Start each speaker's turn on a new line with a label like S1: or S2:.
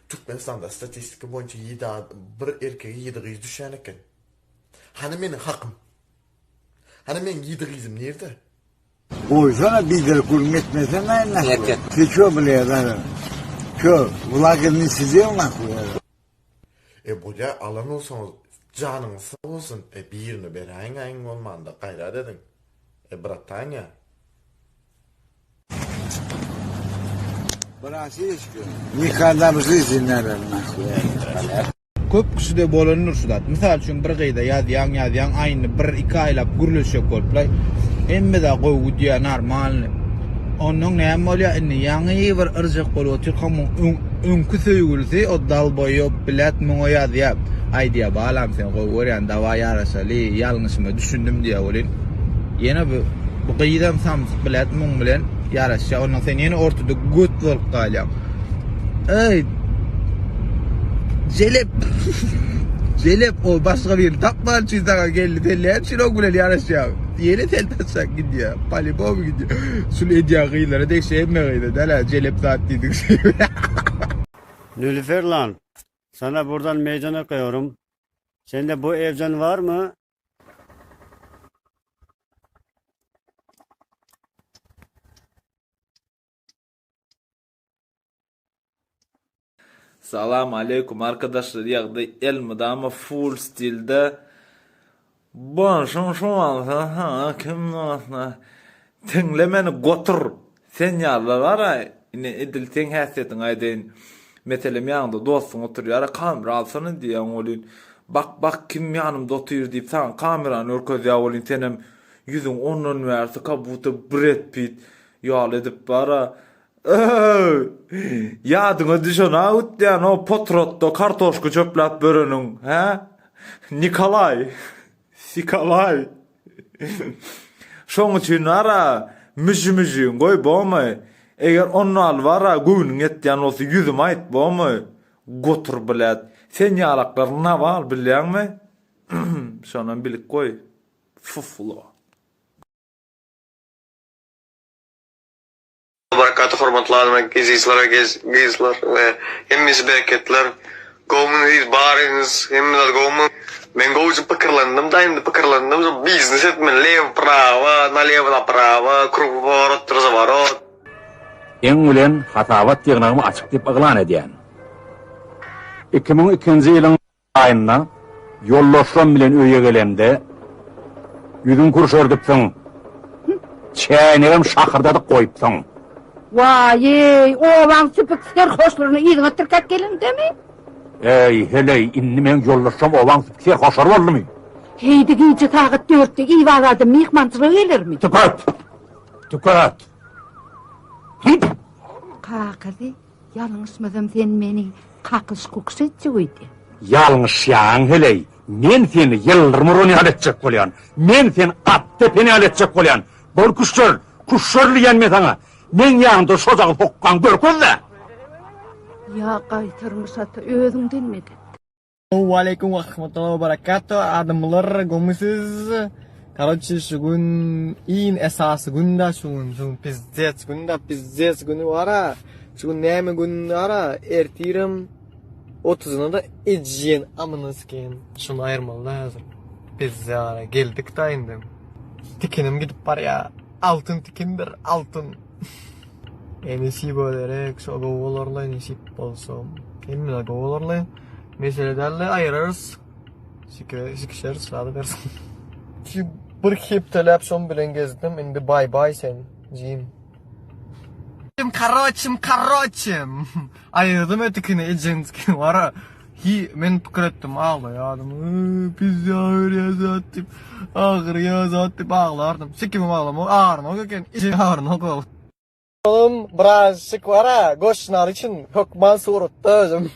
S1: Türkmenistan'da statistika boyunca bir erkeği 7 kız düşen eken. Hani benim hakkım? Hani men 7 kızım nerede?
S2: Koysana bir de kurmetmesen aynen.
S3: Erkek.
S2: Keço bile yazarım. Şu ulagını size mi koyarım?
S1: Bu da alan olsanız canınız sağ olsun. Birini berayın ayın olmanda gayret edin. Bratanya.
S2: Burası eski. Nikahlarımızı izinlerim.
S4: Köp kişide bolanır şudat. Misal üçün bir gıyda yazyan aynı 1-2 aylap gürleşek olplay. Emme da koygu diya normal. Onun näme bolýar? Inni ýangy bir ırjak bolup Türkmen öňkü söýgülse o dal boýup bilet muňa ýazýar. Ay diýe balam sen goýgorýan dawa ýaraşaly ýalňyşymy düşündim diýe bolin. Ýene bu gıýdam sam bilet muň bilen ýaraşýar. Onuň sen ýene ortada göt bolup galýar. Ey Jelep o başka bir tapmal çizdaga geldi telleyen şirok bile yarışıyor. Yeni tel taşak gidiyor. Palibom gidiyor. Sül ediyor kıyılara dek şey mi kıydı? Dala jelep saat dedik şey.
S5: Nülüfer lan, sana buradan meydana koyuyorum. Sende bu evden var mı?
S6: Salam aleyküm arkadaşlar, yağda elmadama full stilde bonşun şu an kim nasna tinlemeni gotur sen yarlar var ya yine edil ten hasetin ayden meselem yanında dostun oturuyor ara kamera alsana diyen olun bak kim yanımda oturuyor deyip sana kameranı örköz ya olun senem yüzün onun versi kabutu Brad Pitt yal edip bara yadıňa düşen awutdan o potrotda kartoşka çöplap börünün, he? Nikolay. Şoň üçin ara müjümüjün goý bolmy. Eger onu al bara göwnüň etýän bolsa yüzüm aýt bolmy? Gotur bilet. Sen ýalaklaryna bar bilýärmi? Şonan bilik goý. Fuflo.
S7: Barakatı hormatlamak izleyiciler ve hemmisi bereketler. Gomunuz, barınız, hemmisi gomun. Ben goğucu pıkırlandım, dayımda pıkırlandım. Biznes etmen, lev prava, nalev направо, kruvorot, razvarot.
S3: En ulen hatavat ýygnagymy açyk dip yglan edýän. 2002-nji ýylyň aýynda ýollaşan bilen öýe gelemde ýüzüň kurşördypsiň. Çäýnegem şahyrdadyk goýupsyň.
S8: Vay, oğlan süpükser hoşlarını iyiliğine tırkat gelin de mi?
S3: Ey hele inni men ýollaşsam owaň süpükser hoşar boldymy?
S8: Heydi giyce tağıt dörtte ivaradı mihmantılığı gelir mi?
S3: Tukat.
S8: Kakadi, yalnızmadım sen meni kakış kuks etçi uydu.
S3: Yalnızşan hele. Men seni yıldırmırını aletçek bolýan. Men sen at tepeni aletçek bolýan. Bol kuşşörlü ýenme sana. Men ýanymda şojagy hokkan görkezde.
S8: Ya qaytarmış ata özünden mi dedi?
S9: Aleyküm ve rahmetullahi ve berekatuhu. Adamlar gomisiz. Короче, şugun in esası günde şugun pizzet günü var. Şugun näme gün ara ertirim 30'una da ejjen amınızken. Şunu ayırmalı lazım. Pizza geldik de indim. Tikinim gidip var ya. Altın tikindir altın. Enesi bölerek şu govalarla nesip bolsam. Emmine govalarla meselelerle ayırırız. Sikişer sırada versin. Bir hep telefon bilen gezdim. Indi bye sen. Jim. Karoçim. Ayırdım ötekini ejentskini var. Men pikir ettim ağlayadım. Pizza yazatip. Ağır yazatip ağlardım. Sikimim ağlamam. Ağrım o köken. Ağrım o köken. Oğlum birazcık var ha. Goşnar için hokman suruttu özüm.